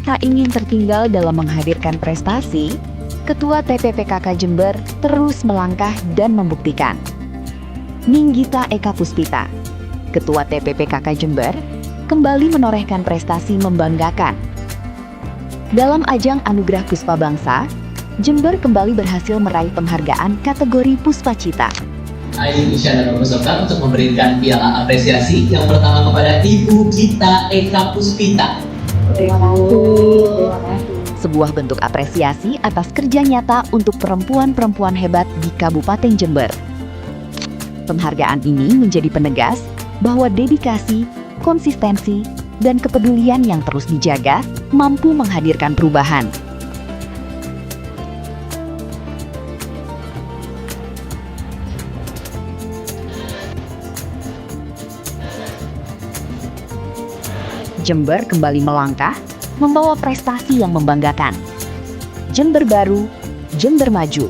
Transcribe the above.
Tak ingin tertinggal dalam menghadirkan prestasi, Ketua TPPKK Jember terus melangkah dan membuktikan. Ninggita Eka Puspita, Ketua TPPKK Jember, kembali menorehkan prestasi membanggakan. Dalam ajang Anugerah Puspa Bangsa, Jember kembali berhasil meraih penghargaan kategori Puspa Cita. Ayo Isyana Robosoka untuk memberikan piala apresiasi yang pertama kepada Ibu Gita Eka Puspita. Terima kasih. Sebuah bentuk apresiasi atas kerja nyata untuk perempuan-perempuan hebat di Kabupaten Jember. Penghargaan ini menjadi penegas bahwa dedikasi, konsistensi, dan kepedulian yang terus dijaga mampu menghadirkan perubahan. Jember kembali melangkah, membawa prestasi yang membanggakan. Jember baru, Jember maju.